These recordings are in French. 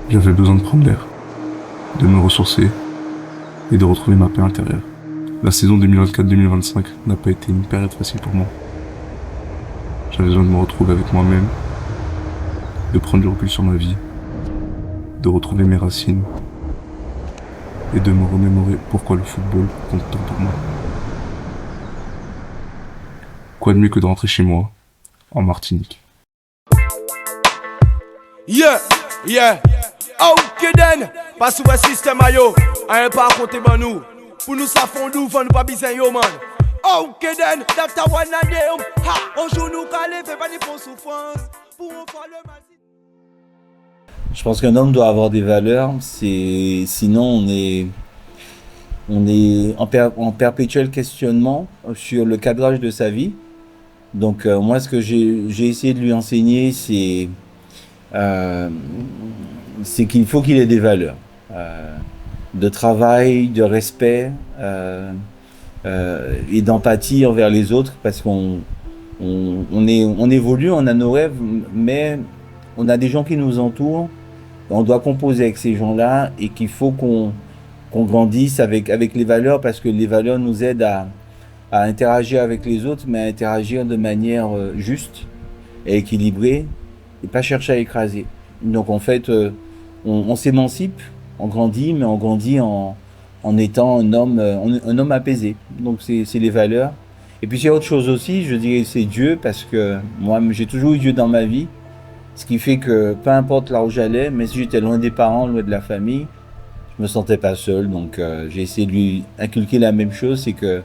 J'avais besoin de prendre l'air, de me ressourcer et de retrouver ma paix intérieure. La saison 2024-2025 n'a pas été une période facile pour moi. J'avais besoin de me retrouver avec moi-même, de prendre du recul sur ma vie, de retrouver mes racines et de me remémorer pourquoi le football compte tant pour moi. Quoi de mieux que de rentrer chez moi, en Martinique. Yeah, yeah. Ok den, pas sous le système yo. Un pas compter ban nous. Pour nous ça fond nous, nous pas besoin yo man. Ok den, Dr. Wanane, ha, on joue nous calé, fait pas ni pour souffrance. Pour on faire le mal. Je pense qu'un homme doit avoir des valeurs, sinon on est en perpétuel questionnement sur le cadrage de sa vie. Donc moi ce que j'ai essayé de lui enseigner c'est qu'il faut qu'il ait des valeurs de travail, de respect et d'empathie envers les autres, parce qu'on évolue, on a nos rêves, mais on a des gens qui nous entourent. On doit composer avec ces gens-là et qu'il faut qu'on grandisse avec les valeurs, parce que les valeurs nous aident à interagir avec les autres, mais à interagir de manière juste et équilibrée et pas chercher à écraser. Donc en fait, on s'émancipe, on grandit, mais on grandit en étant un homme apaisé. Donc c'est les valeurs. Et puis il y a autre chose aussi, je dirais c'est Dieu, parce que moi j'ai toujours eu Dieu dans ma vie. Ce qui fait que peu importe là où j'allais, même si j'étais loin des parents, loin de la famille, je me sentais pas seul. Donc j'ai essayé de lui inculquer la même chose, c'est que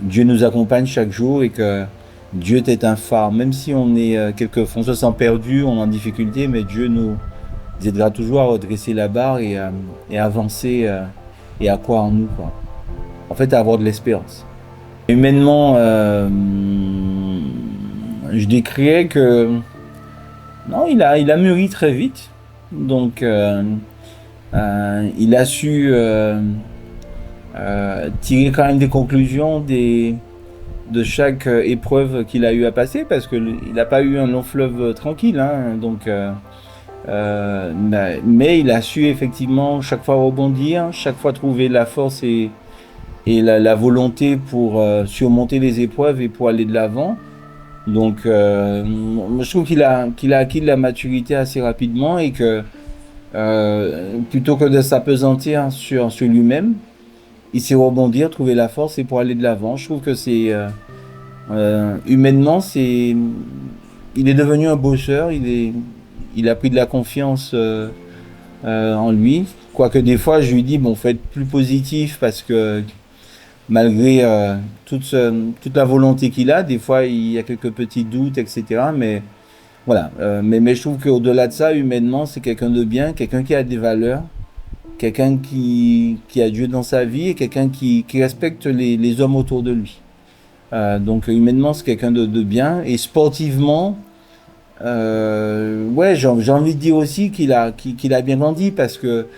Dieu nous accompagne chaque jour et que Dieu est un phare. Même si on est quelquefois, on se sent perdu, on est en difficulté, mais Dieu nous aidera toujours à redresser la barre et à avancer et à croire en nous, quoi. En fait, à avoir de l'espérance. Humainement, je décrirais que non, il a mûri très vite. Donc, il a su tirer quand même des conclusions de chaque épreuve qu'il a eu à passer, parce qu'il n'a pas eu un long fleuve tranquille. Hein, donc, mais il a su effectivement chaque fois rebondir, chaque fois trouver la force et la volonté pour surmonter les épreuves et pour aller de l'avant. Donc, je trouve qu'il a acquis de la maturité assez rapidement et que plutôt que de s'apesantir sur lui-même, il sait rebondir, trouver la force et pour aller de l'avant. Je trouve que c'est humainement, il est devenu un bosseur. Il a pris de la confiance en lui. Quoique des fois, je lui dis bon, faut être plus positif, parce que malgré toute la volonté qu'il a, des fois il y a quelques petits doutes, etc. Mais voilà. Mais je trouve qu'au-delà de ça, humainement, c'est quelqu'un de bien, quelqu'un qui a des valeurs, quelqu'un qui a Dieu dans sa vie et quelqu'un qui respecte les hommes autour de lui. Donc humainement, c'est quelqu'un de bien. Et sportivement, ouais, j'ai envie de dire aussi qu'il a bien grandi, parce que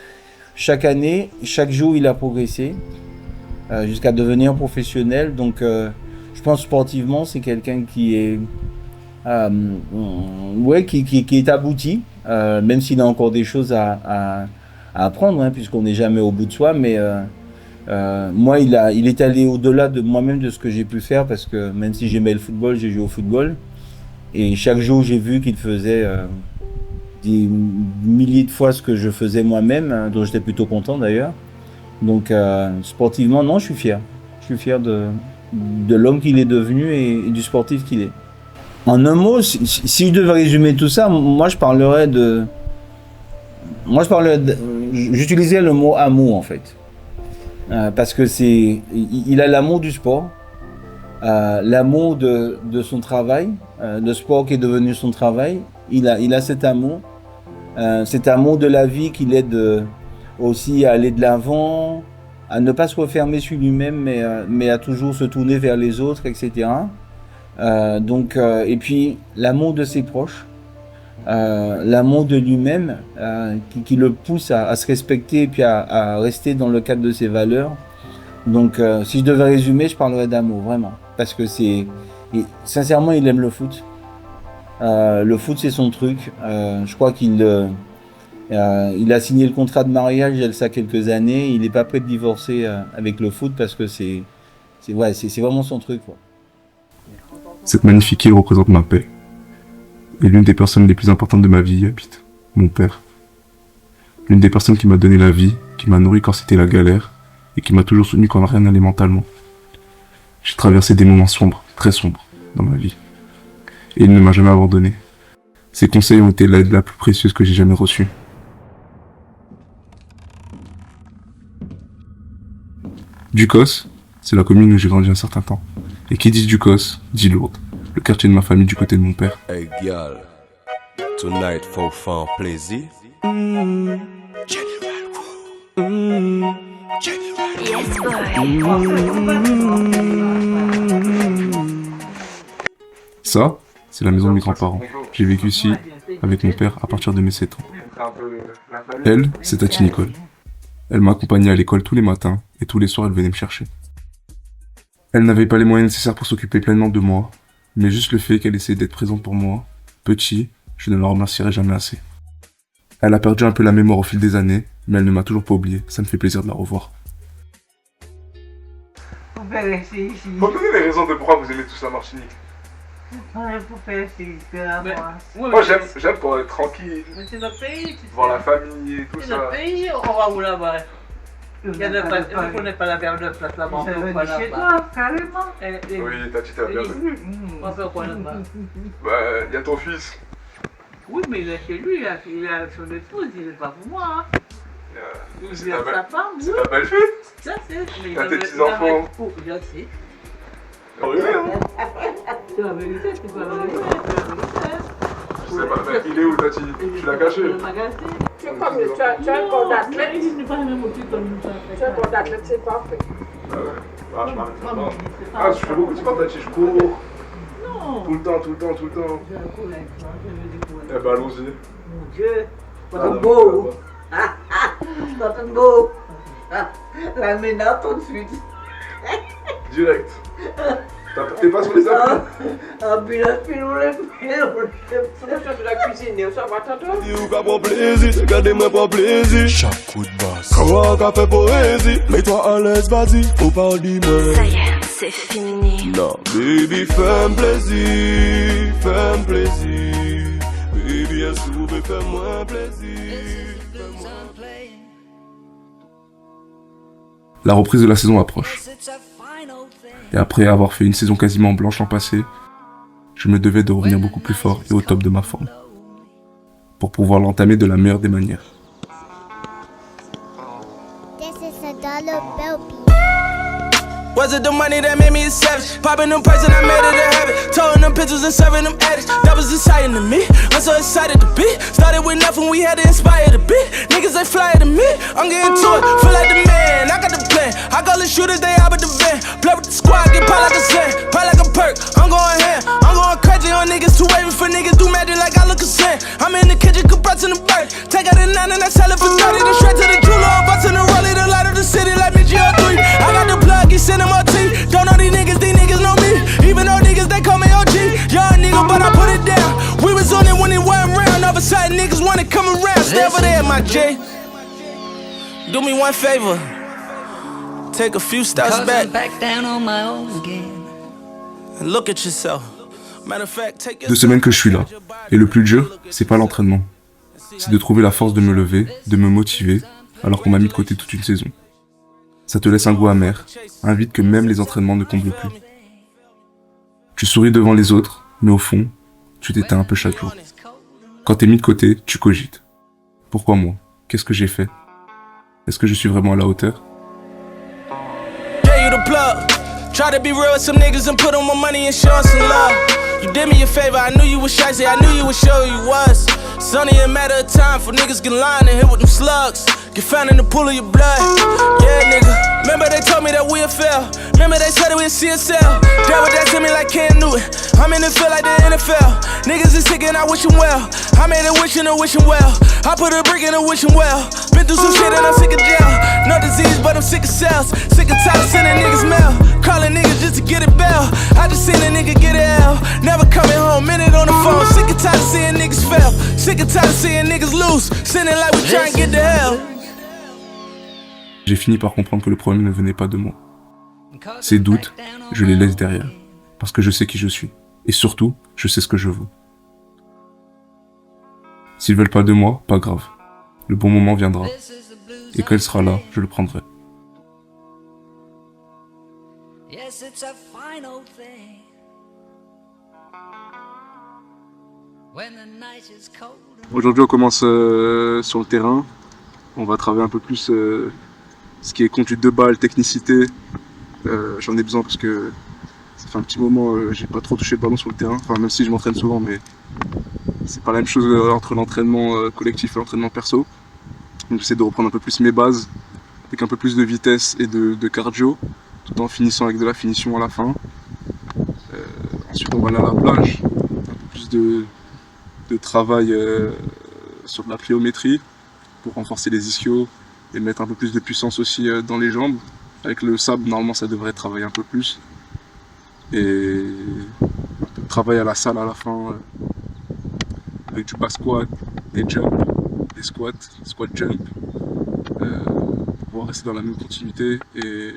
chaque année, chaque jour, il a progressé. Jusqu'à devenir professionnel. Donc je pense sportivement c'est quelqu'un qui est qui est abouti, même s'il a encore des choses à apprendre, hein, puisqu'on n'est jamais au bout de soi, mais moi il est allé au-delà de moi-même, de ce que j'ai pu faire, parce que même si j'aimais le football, j'ai joué au football et chaque jour j'ai vu qu'il faisait des milliers de fois ce que je faisais moi-même, hein, dont j'étais plutôt content d'ailleurs. Donc sportivement, non, je suis fier. Je suis fier de l'homme qu'il est devenu et du sportif qu'il est. En un mot, si je devais résumer tout ça, j'utiliserais le mot amour, en fait. Parce que il a l'amour du sport, l'amour de son travail, le sport qui est devenu son travail. Il a cet amour de la vie qui l'aide aussi à aller de l'avant, à ne pas se refermer sur lui-même, mais à toujours se tourner vers les autres, etc. Et puis l'amour de ses proches, l'amour de lui-même, qui le pousse à se respecter et puis à rester dans le cadre de ses valeurs. Donc si je devais résumer, je parlerais d'amour, vraiment. Parce que sincèrement, il aime le foot. Le foot, c'est son truc. Je crois qu'il Il a signé le contrat de mariage il y a de ça quelques années. Il n'est pas prêt de divorcer avec le foot parce que c'est vraiment son truc, quoi. Cette magnifique île représente ma paix. Et l'une des personnes les plus importantes de ma vie y habite, mon père. L'une des personnes qui m'a donné la vie, qui m'a nourri quand c'était la galère, et qui m'a toujours soutenu quand rien n'allait mentalement. J'ai traversé des moments sombres, très sombres, dans ma vie. Et il ne m'a jamais abandonné. Ses conseils ont été l'aide la plus précieuse que j'ai jamais reçue. Ducos, c'est la commune où j'ai grandi un certain temps. Et qui dit Ducos, dit Lourdes, le quartier de ma famille du côté de mon père. Hey girl, tonight faut faire plaisir. Yes, boy. Ça, c'est la maison de mes grands-parents. J'ai vécu ici avec mon père à partir de mes 7 ans. Elle, c'est Tati Nicole. Elle m'accompagnait à l'école tous les matins et tous les soirs elle venait me chercher. Elle n'avait pas les moyens nécessaires pour s'occuper pleinement de moi, mais juste le fait qu'elle essayait d'être présente pour moi, petit, je ne la remercierai jamais assez. Elle a perdu un peu la mémoire au fil des années, mais elle ne m'a toujours pas oublié, ça me fait plaisir de la revoir. Vous pouvez rester ici. Vous donnez les raisons de pourquoi vous aimez tous la Martinique. Ouais, vous pouvez rester ici, là, moi. Moi j'aime pour être tranquille, Mais c'est notre pays, voir la famille et tout c'est notre pays, on va où là-bas? Il y a de pas, on connaît pas la période de place là-bas, on fait quoi Chez là-bas? toi, carrément. Oui, Tati, t'as bien vu. On fait quoi là-bas? Bah, y a ton fils. Oui, mais il est chez lui, il a son épouse, il n'est pas pour moi. Hein. Il a sa femme, oui. ta belle-fille. Ça c'est. Mais T'as il tes avait- petits-enfants. il avait- Oh, je sais. Oui, C'est la vérité, c'est pas la vérité, c'est la vérité. Je sais pas, mais il est où Tati? Tu l'as caché? Le magasin. Tu as un corps d'athlète. Il n'est pas le même outil comme nous. Tu as un corps d'athlète, c'est parfait. Ah ouais. Ah, je m'arrête. Ah, je fais beaucoup de sport, Tati, je cours. Non. Tout le temps. Je cours avec toi, je veux des cours. Eh ben, allons-y. Mon Dieu. Pas de beau. Pas de beau. La ménage tout de suite. Direct. T'es pas sur les applis? Ah, puis la fille, on l'a fait. On l'a fait de la cuisine, ça va t'entendre? Dis ou qu'a prend plaisir, regardez-moi prend plaisir. Chaque coup de basse, comment qu'a fait poésie. Mets-toi à l'aise, vas-y, faut pas dire moi. Ça y est, c'est fini. Non, baby, fais-moi plaisir, fais-moi plaisir. Baby, bien sûr, fais-moi plaisir. La reprise de la saison approche. Et après avoir fait une saison quasiment blanche l'an passé, je me devais de revenir beaucoup plus fort et au top de ma forme, pour pouvoir l'entamer de la meilleure des manières. This is a dollar bill. Was it the money that made me a savage? Popping them prices and I made it a habit. Towing them pictures and serving them addicts. That was exciting to me. I'm so excited to be. Started with nothing, we had to inspire the beat. Niggas, they fly to me. I'm getting to it, feel like the man. I got the plan. I call the shooters, they out with the van. Play with the squad, get pop like a sand. Pop like a perk. I'm going ham. I'm going crazy on niggas. Too waving for niggas. Do magic like I look a sin. I'm in the kitchen, compressing the bird. Take out the 9 and I sell it for 30. Then straight to the jeweler. I'm busting the rollie, the light of the city like me GR3. I got the plug, he sending my tea. Don't know these niggas know me. Even though niggas, they call me OG. Young nigga, but I put it down. We was on it when it wasn't around. All of a sudden, niggas wanna come around. Stay over there, my J. Do me one favor. Take a few steps back. down on my own again. And look at yourself. Matter of fact, take your 2 semaines que je suis là. Et le plus dur, c'est pas l'entraînement. C'est de trouver la force de me lever, de me motiver, alors qu'on m'a mis de côté toute une saison. Ça te laisse un goût amer, un vide que même les entraînements ne comblent plus. Tu souris devant les autres, mais au fond, tu t'éteins un peu chaque jour. Quand t'es mis de côté, tu cogites. Pourquoi moi? Qu'est-ce que j'ai fait? Est-ce que je suis vraiment à la hauteur? Gave you the plug. Try to be real with some niggas and put on my money and show some love. You did me a favor, I knew you was shy, I knew you would show you was. It's only a matter of time for niggas get lined and hit with them slugs. Get found in the pool of your blood. Yeah, nigga. Remember they told me that we'd fail. Remember they said that we'd CSL. That what that to me like Cam Newton. I'm in the field like the NFL. Niggas is sick and I wish them well. I made a wish and a wishing well. I put a brick in a wishing well. Been through some shit and I'm sick of jail. No disease, but I'm sick of cells. Sick of tired of sending niggas mail. Calling niggas just to get a bell. I just seen a nigga get a L. Never coming home, minute on the phone. Sick of tired of seeing niggas fail. Sick and tired of seeing niggas loose, sinning like we trying to get to hell. J'ai fini par comprendre que le problème ne venait pas de moi. Ces doutes, je les laisse derrière, parce que je sais qui je suis. Et surtout, je sais ce que je vaux. S'ils veulent pas de moi, pas grave. Le bon moment viendra. Et quand il sera là, je le prendrai. Aujourd'hui, on commence sur le terrain. On va travailler un peu plus ce qui est conduite de balle, technicité. J'en ai besoin parce que ça fait un petit moment j'ai pas trop touché le ballon sur le terrain. Enfin, même si je m'entraîne souvent, mais c'est pas la même chose entre l'entraînement collectif et l'entraînement perso. Donc j'essaie de reprendre un peu plus mes bases, avec un peu plus de vitesse et de cardio, tout en finissant avec de la finition à la fin. Ensuite, on va aller à la plage, un peu plus de travail sur de la pliométrie pour renforcer les ischios et mettre un peu plus de puissance aussi dans les jambes. Avec le sable, normalement, ça devrait travailler un peu plus. Et un peu de travail à la salle à la fin, avec du bas squat, des jumps, des squats, squat jump, pour pouvoir rester dans la même continuité et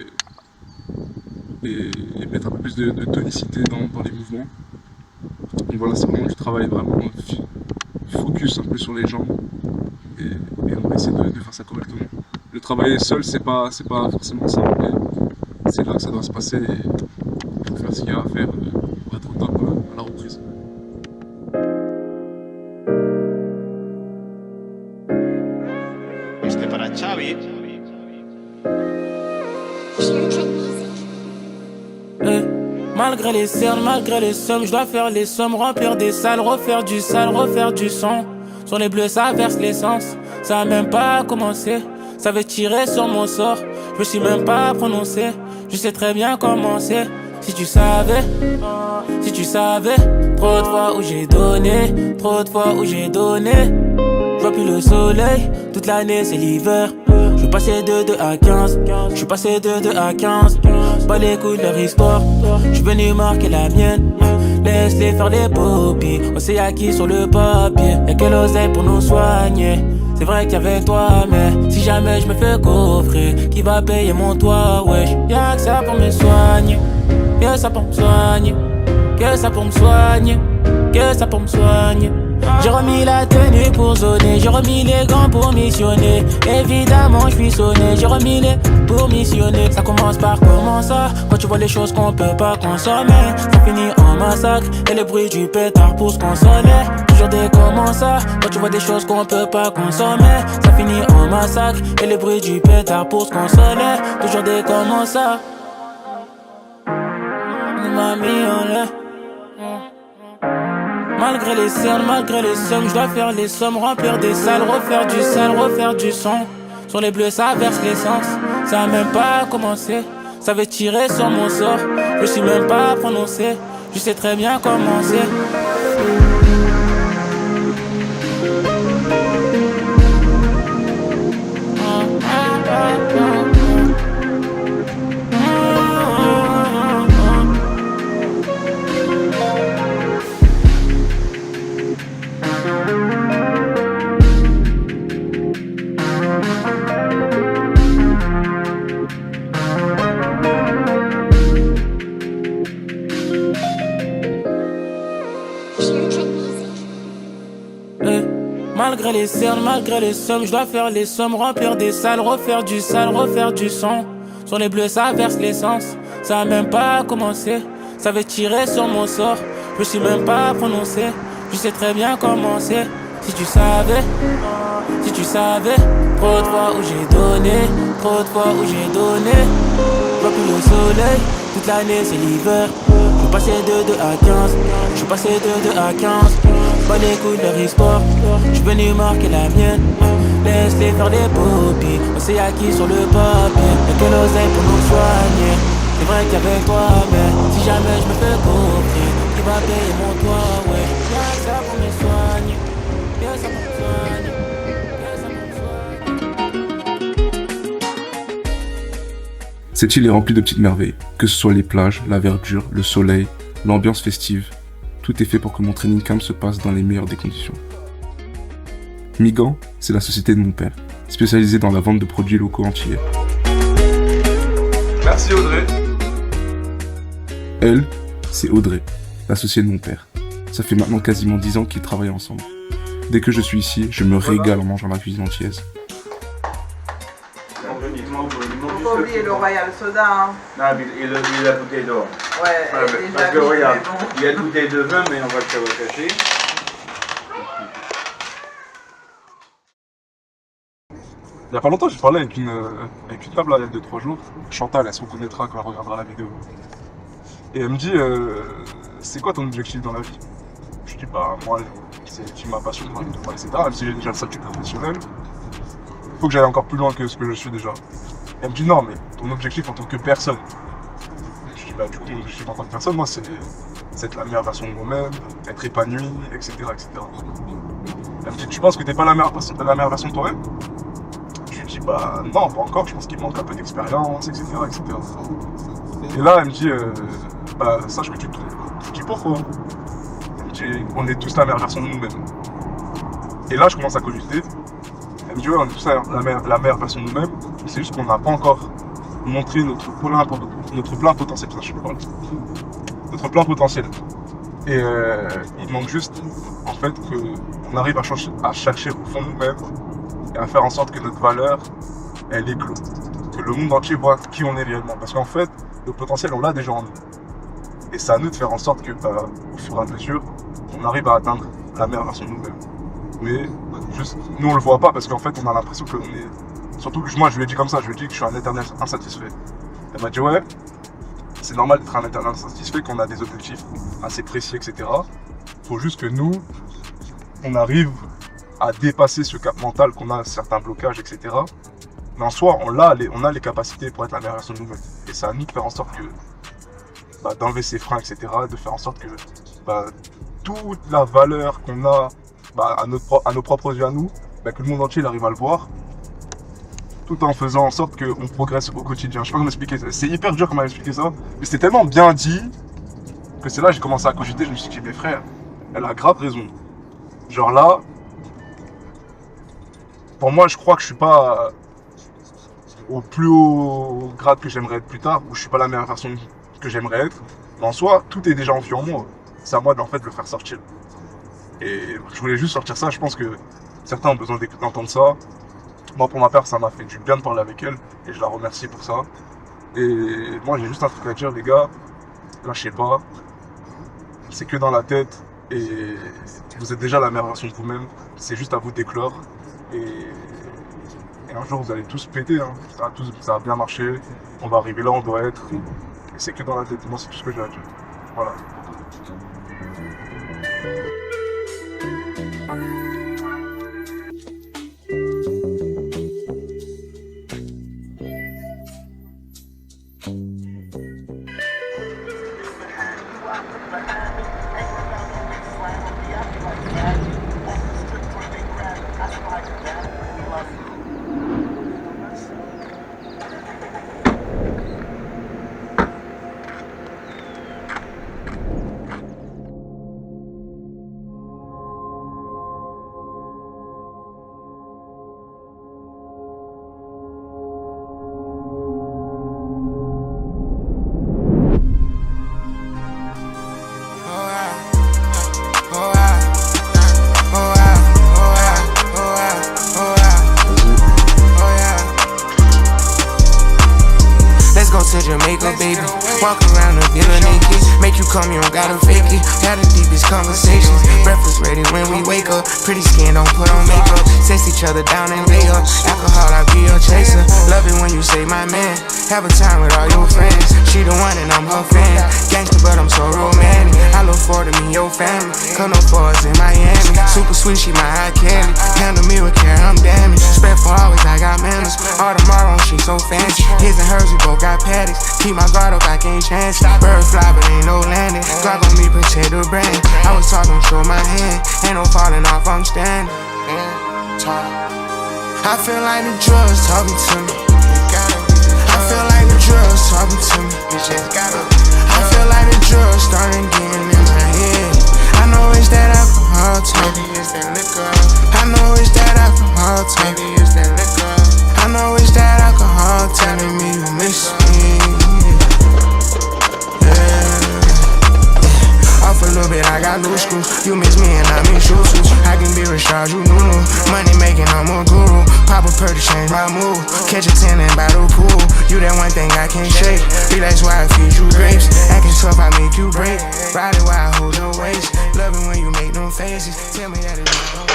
mettre un peu plus de tonicité dans les mouvements. Donc voilà, c'est vraiment du travail vraiment focus un peu sur les jambes et on va essayer de faire ça correctement. Le travailler seul, c'est pas forcément simple, mais c'est là que ça doit se passer et il faut faire ce qu'il y a à faire pour être au top à la reprise. Este para Xavi. Malgré les cernes, malgré les sommes, je dois faire les sommes, remplir des salles, refaire du sale, refaire du son. Sur les bleus, ça verse l'essence, ça a même pas commencé. Ça veut tirer sur mon sort, je me suis même pas prononcé. Je sais très bien comment c'est. Si tu savais, trop de fois où j'ai donné, trop de fois où j'ai donné. Je vois plus le soleil, toute l'année c'est l'hiver. Je suis passé de 2 à 15, je suis passé de 2 à 15. Pas les couilles de leur histoire, je suis venu marquer la mienne. Laisse-les faire des poppies, on s'est acquis sur le papier. Y'a quelle oseille pour nous soigner. C'est vrai qu'il y avait toi, mais si jamais je me fais coffrer, qui va payer mon toit, wesh? Y'a que ça pour me soigner, que ça pour me soigner, que ça pour me soigner, que ça pour me soigner. J'ai remis la tenue pour zoner, j'ai remis les gants pour missionner. Évidemment je suis sonné, j'ai remis les pour missionner. Ça commence par comment ça? Quand tu vois les choses qu'on peut pas consommer, ça finit en massacre et le bruit du pétard pour se consoler. Toujours des comment ça? Quand tu vois des choses qu'on peut pas consommer, ça finit en massacre et le bruit du pétard pour se consoler. Toujours des comment ça? On m'a mis en l'air. Malgré les cernes, malgré les sommes, je dois faire les sommes, remplir des salles, refaire du sale, refaire du son. Sur les bleus, ça verse l'essence, ça a même pas commencé. Ça veut tirer sur mon sort, je suis même pas prononcé. Je sais très bien comment c'est. Malgré les cernes, malgré les sommes, je dois faire les sommes, remplir des salles, refaire du sale, refaire du son. Sur les bleus, ça verse l'essence, ça a même pas commencé. Ça veut tirer sur mon sort, je me suis même pas prononcé. Je sais très bien comment c'est. Si tu savais, trop de fois où j'ai donné, trop de fois où j'ai donné. Je vois plus le soleil, toute l'année c'est l'hiver. Je suis passé de 2 à 15, je suis passé de 2 à 15. Pas les couilles de leur histoire, je suis venu marquer la mienne. Laisse-les faire des poppies, on s'est acquis sur le papier. Y'a quelle oseille pour nous soigner. C'est vrai qu'il y avait toi, mais si jamais je me fais coffrer, qui va payer mon toit, ouais. Y'a que ça pour me soigner, y'a ça pour me soigner, y'a ça pour me soigner. Cette île est remplie de petites merveilles, que ce soit les plages, la verdure, le soleil, l'ambiance festive. Tout est fait pour que mon training camp se passe dans les meilleures des conditions. Migan, c'est la société de mon père, spécialisée dans la vente de produits locaux entiers. Merci Audrey. Elle, c'est Audrey, l'associée de mon père. Ça fait maintenant quasiment 10 ans qu'ils travaillent ensemble. Dès que je suis ici, je me régale en mangeant la cuisine entière. Faut pas oublier le Royal Soda, hein. Non, et la bouteille d'or. Ouais, Ouais, déjà parce que vite, regarde, mais bon. il y a une bouteille de vin, mais on va le cacher. Il y a pas longtemps, j'ai parlé avec une table là, il y a 2-3 jours. Chantal, elle se reconnaîtra quand elle regardera la vidéo. Et elle me dit, c'est quoi ton objectif dans la vie? Je dis, bah moi, c'est ma passion, etc. Même si j'ai déjà le statut professionnel, il faut que j'aille encore plus loin que ce que je suis déjà. Et elle me dit, non, mais ton objectif en tant que personne. Je dis, bah du coup, mon objectif en tant que personne, moi, c'est être la meilleure version de moi-même, être épanoui, etc., etc. Elle me dit, tu penses que t'es pas la meilleure version de toi-même? Je lui dis, bah non, pas encore, je pense qu'il manque un peu d'expérience, etc., etc. Et là, elle me dit, bah sache que tu te trompes. Je dis, pourquoi? Elle me dit, on est tous la meilleure version de nous-mêmes. Et là, je commence à cogiter. Elle me dit, ouais, on est tous la meilleure version de nous-mêmes, c'est juste qu'on n'a pas encore montré notre plein potentiel. Ça, je peux parler. Notre plein potentiel. Et il manque juste, en fait, qu'on arrive à chercher au fond de nous-mêmes et à faire en sorte que notre valeur, elle éclose. Que le monde entier voit qui on est réellement. Parce qu'en fait, le potentiel, on l'a déjà en nous. Et c'est à nous de faire en sorte que, au fur et à mesure, on arrive à atteindre la meilleure version de nous-mêmes. Mais juste, nous on le voit pas parce qu'en fait, on a l'impression qu'on est... Surtout que moi, je lui ai dit comme ça, je lui ai dit que je suis un éternel insatisfait. Elle m'a dit, ouais, c'est normal d'être un éternel insatisfait quand on a des objectifs assez précis, etc. Faut juste que nous, on arrive à dépasser ce cap mental qu'on a certains blocages, etc. Mais en soi, on a les capacités pour être la meilleure version de nous-mêmes. Et c'est à nous de faire en sorte que, d'enlever ces freins, etc. De faire en sorte que toute la valeur qu'on a à nos propres yeux à nous, que le monde entier arrive à le voir, tout en faisant en sorte qu'on progresse au quotidien. Je sais pas comment expliquer ça. C'est hyper dur comment expliquer ça, mais c'était tellement bien dit que c'est là que j'ai commencé à cogiter. Je me suis dit, mes frères, elle a grave raison. Genre là, pour moi, je crois que je suis pas au plus haut grade que j'aimerais être plus tard, ou je suis pas la meilleure version que j'aimerais être. Mais en soi, tout est déjà envie en moi. C'est à moi de le faire sortir. Et je voulais juste sortir ça. Je pense que certains ont besoin d'entendre ça. Moi, pour ma part, ça m'a fait du bien de parler avec elle et je la remercie pour ça. Et moi, j'ai juste un truc à dire, les gars, lâchez pas. C'est que dans la tête et vous êtes déjà la meilleure version de vous-même. C'est juste à vous d'éclore. Et un jour, vous allez tous péter. Hein. Ça va bien marcher. On va arriver là où on doit être. Et c'est que dans la tête. Moi, c'est tout ce que j'ai à dire. Voilà. Jamaica, baby. Walk around the villa naked. Make you come, you don't gotta fake it. Had the deepest conversations. Breakfast ready when we wake up. Pretty skin, don't put on makeup. Sex each other down and lay up. Alcohol, I be your chaser. Love it when you say my man. Have a time with all your friends. She the one and I'm her fan. Gangster, but I'm so romantic. I look forward to me, your family. Come no for us in Miami. Super sweet, she my high candy. Handle me with care, I'm damaged. Spread for always, I got manners. All tomorrow, she so fancy. His and hers, we both got paddocks. Keep my guard up, I can't chance. Bird fly, but ain't no landing. Glock on me, potato brand. I was talking, show my hand. Ain't no falling off, I'm standing. I feel like the drugs talking to me. I feel like the drugs talking to me. I feel like the drugs starting getting in my head. I know it's that alcohol talking. I know it's that you. You miss me and I miss you too. I can be Rashad, you know. Money making, I'm a guru. Pop a perk to change my mood. Catch a 10 and by the pool. You that one thing I can't shake. Relax while I feed you grapes. Acting tough, I make you break. Ride it while I hold your waist. Love it when you make them faces. Tell me that it's not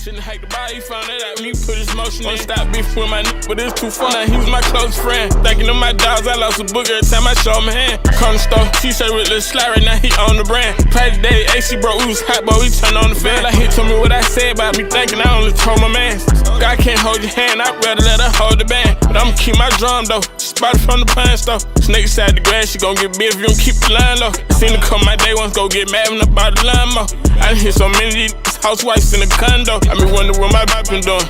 shouldn't hate the body, he found that out when he put his motion in. Stop beefing with my nigga, but it's too far. Now he was my close friend. Thinking of my dogs, I lost a book every time I show him a hand. Corner store, t-shirt with Lil Sly, right now he on the brand. Play today, AC broke, we was hot, boy, we turned on the fan. Like he told me what I said about me, thinking I only told my man. God can't hold your hand, I'd rather let her hold the band. But I'ma keep my drum though, spotted from the pine store. Snake side the grass, she gon' get big if you don't keep the line low. Seen her come my day once, go get mad when I bought the lawnmower. I done hit so many of these housewives in the condo. I be wondering what my bop been doing.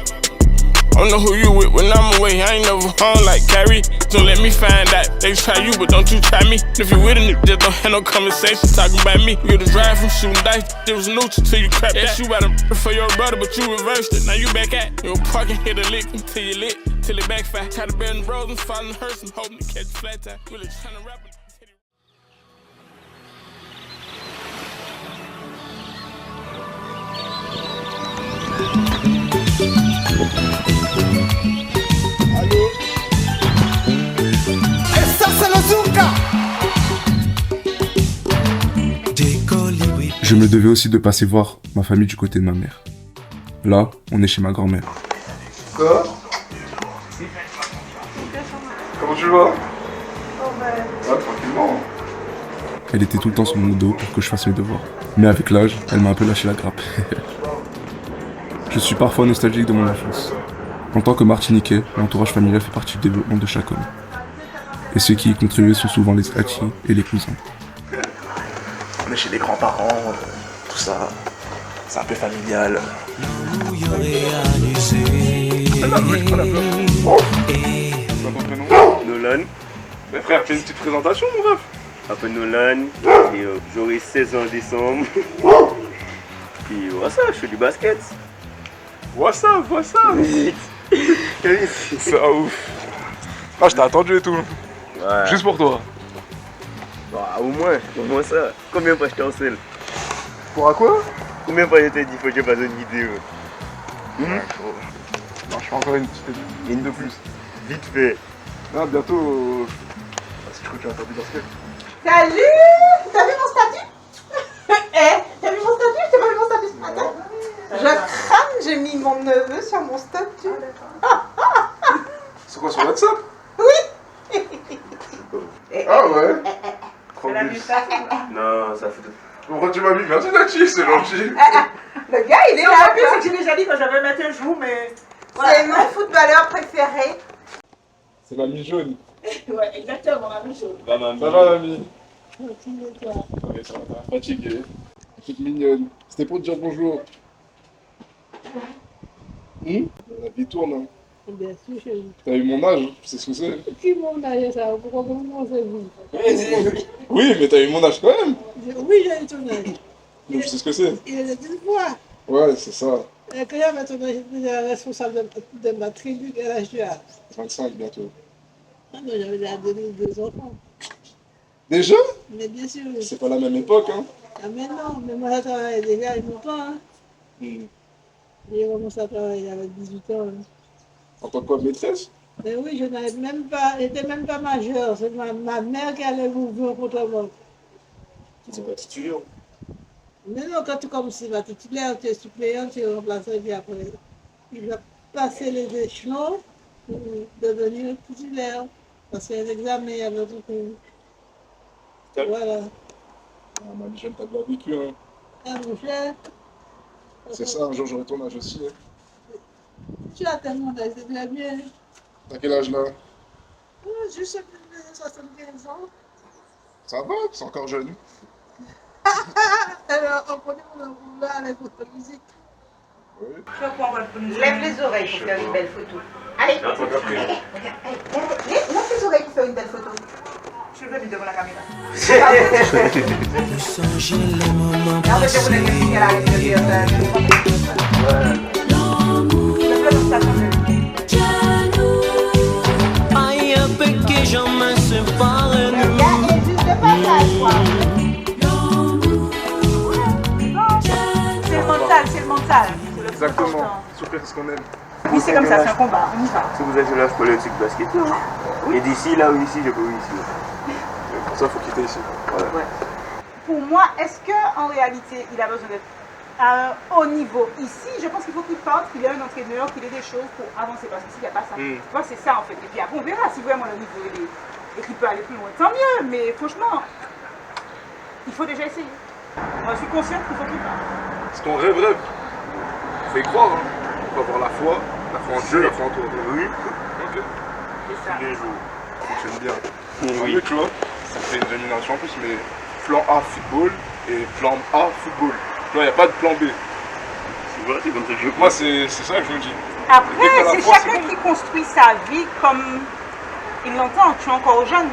I don't know who you with when I'm away. I ain't never home like Carrie. Don't let me find out. They try you, but don't you try me. If you with a nigga, just don't have no conversation talking about me. You the drive from shooting dice. It was neutral till you crap that. You about to for your brother, but you reversed it. Now you back at. You parking, hit a lick until you lit, till it backfire. Try to bend the roads and fall in the hearse and hoping to catch a flat tire. Really trying to rap it. Je me devais aussi de passer voir ma famille du côté de ma mère. Là, on est chez ma grand-mère. Quoi? Comment tu vas? Ah, tranquillement. Elle était tout le temps sur mon dos pour que je fasse mes devoirs. Mais avec l'âge, elle m'a un peu lâché la grappe. Je suis parfois nostalgique de mon enfance. En tant que Martiniquais, l'entourage familial fait partie du développement de chaque homme. Et ceux qui y contribuent sont souvent les atis et les cousins. On est chez les grands-parents, tout ça, c'est un peu familial. Nolan. Mais frère, fais une petite présentation, mon ref. Je m'appelle Nolan, et j'aurai 16 ans en décembre. Puis voilà ça, je fais du basket. Vois ça. C'est ouf. Ah, je t'ai attendu et tout. Ouais. Juste pour toi. Bah, au moins ça. Combien de fois je t'ai en selle? Pour à quoi? Combien de fois je t'ai dit faut que je fasse une vidéo? Non, je fais encore une petite une de plus. Vite fait. Ah, bientôt. Si je crois que tu vas faire du basket. Salut! T'as vu mon statut? T'as vu mon statut? T'as pas vu mon statut ce matin? Je crame, j'ai mis mon neveu sur mon statut. C'est quoi, sur WhatsApp? Oui! Ah ouais? Non, ça fait. Pourquoi tu m'as mis? Merci Nachi, c'est gentil. Le gars, il est là. En plus, c'est que j'ai déjà dit que j'avais mettre un jour, mais. C'est mon footballeur préféré. C'est mamie jaune. Ouais, exactement, la même chose. Ça va, mamie? Oui, ça va, fatigué. Toute mignonne. C'était pour te dire bonjour. La vie tourne, hein. Bien sûr, chérie. T'as eu mon âge, tu sais ce que c'est? Qui mon âge, ça? Pourquoi comment c'est vous? Oui, mais t'as eu mon âge quand même. Oui, j'ai eu ton âge. Donc tu sais ce que c'est? Il est une fois. Ouais, c'est ça. Quand j'avais ton âge, j'étais responsable de ma tribu de l'âge du Havre. 25 bientôt. Ah non, j'avais déjà deux enfants. Déjà? Mais bien sûr. C'est pas la même époque, hein? Ah mais non, mais moi je travaillais déjà longtemps, hein. J'ai commencé à travailler avec 18 ans. Hein. En tant que quoi, maîtresse? Mais oui, je n'avais même pas, j'étais même pas majeure. C'est ma mère qui allait m'ouvrir contre moi. C'est pas titulaire. Mais non, quand tu commences à être titulaire, tu es suppléant, tu es remplaçant, et puis après, il va passer les échelons pour devenir titulaire. Parce qu'il y a un examen, il y a d'autres trucs. Voilà. Ah, mamie jeune, t'as bien vécu, hein? Ah, mon cher. C'est ça, un jour j'aurai ton âge aussi, hein? Tu as tellement d'âge, c'est très bien. T'as quel âge là? Juste 75 ans. Ça va, c'est encore jeune. Alors, on connaît mon là avec votre musique. Oui. Lève les oreilles pour faire une belle photo. Allez, lève les oreilles pour faire une belle photo. Je veux lui devant la caméra. Aïe, que j'en me sépare. Exactement. Souffrir, c'est ce qu'on aime. Oui, c'est comme ça, c'est un combat, on y va. Si vous êtes sur l'âge politique basket, et d'ici, là ou ici, je peux ici. Pour ça, il faut quitter ici. Voilà. Ouais. Pour moi, est-ce qu'en réalité, il a besoin d'être à un haut niveau ici? Je pense qu'il faut qu'il parte, qu'il ait un entraîneur, qu'il ait des choses pour avancer. Parce que s'il n'y a pas ça, tu vois, c'est ça en fait. Et puis après, on verra si vraiment le niveau est et qu'il peut aller plus loin. Tant mieux, mais franchement, il faut déjà essayer. Moi, je suis consciente qu'il faut qu'il parte. C'est ton rêve. Faut y croire. Hein. Faut avoir la foi en Dieu, la foi en toi. Oui. Ok. C'est ça. Tous les jours. Ça fonctionne bien. Oui. Mieux, tu vois, ça fait une rémunération en plus, mais plan A football et plan A football. Tu vois, il n'y a pas de plan B. C'est vrai, c'est comme ça que je Moi, c'est ça que je me dis. Après, c'est chacun qui construit sa vie comme il l'entend. Tu es encore jeune.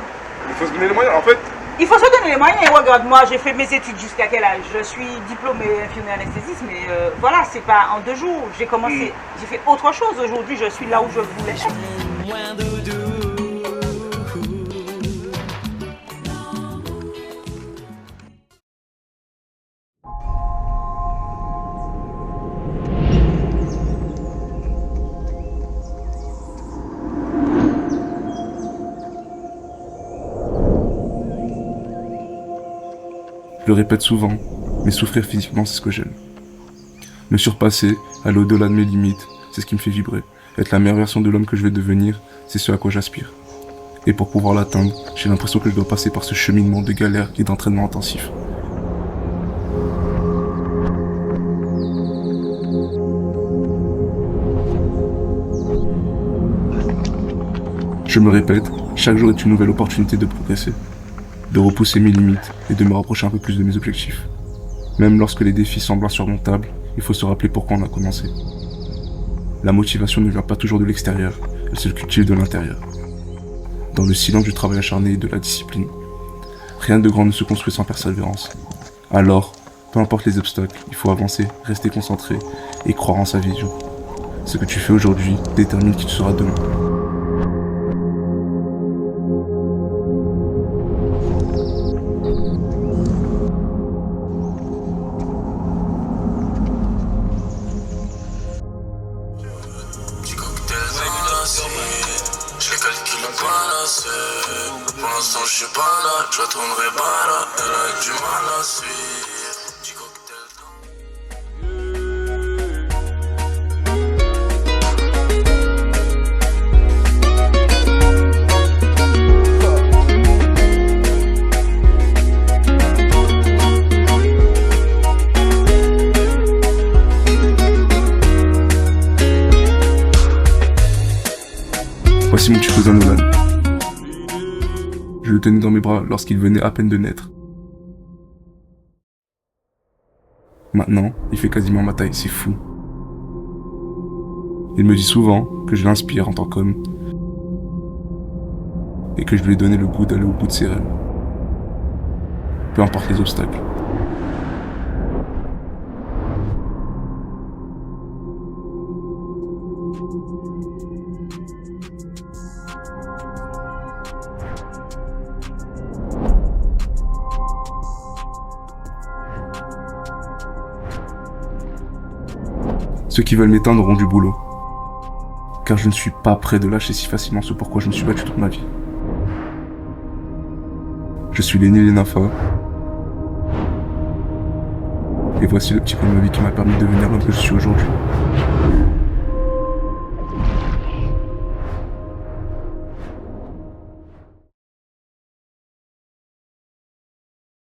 Il faut se donner les moyens. En fait, il faut se donner les moyens. Et regarde, moi, j'ai fait mes études jusqu'à quel âge? Je suis diplômée infirmière anesthésiste, mais voilà, c'est pas en 2 jours. J'ai commencé, j'ai fait autre chose. Aujourd'hui, je suis là où je voulais être. Je le répète souvent, mais souffrir physiquement, c'est ce que j'aime. Me surpasser, aller au-delà de mes limites, c'est ce qui me fait vibrer. Être la meilleure version de l'homme que je vais devenir, c'est ce à quoi j'aspire. Et pour pouvoir l'atteindre, j'ai l'impression que je dois passer par ce cheminement de galère et d'entraînement intensif. Je me répète, chaque jour est une nouvelle opportunité de progresser, de repousser mes limites et de me rapprocher un peu plus de mes objectifs. Même lorsque les défis semblent insurmontables, il faut se rappeler pourquoi on a commencé. La motivation ne vient pas toujours de l'extérieur, elle se cultive de l'intérieur. Dans le silence du travail acharné et de la discipline. Rien de grand ne se construit sans persévérance. Alors, peu importe les obstacles, il faut avancer, rester concentré et croire en sa vision. Ce que tu fais aujourd'hui détermine qui tu seras demain. Je les calcule pas assez. Pour l'instant je suis pas là, je retournerai pas là. Elle a du mal à suivre. Voici mon petit cousin Nolan. Je le tenais dans mes bras lorsqu'il venait à peine de naître. Maintenant, il fait quasiment ma taille, c'est fou. Il me dit souvent que je l'inspire en tant qu'homme et que je lui ai donné le goût d'aller au bout de ses rêves. Peu importe les obstacles. Ceux qui veulent m'éteindre auront du boulot. Car je ne suis pas prêt de lâcher si facilement ce pourquoi je me suis battu toute ma vie. Je suis Lenny Lenafa. Et voici le petit peu de ma vie qui m'a permis de devenir l'homme que je suis aujourd'hui.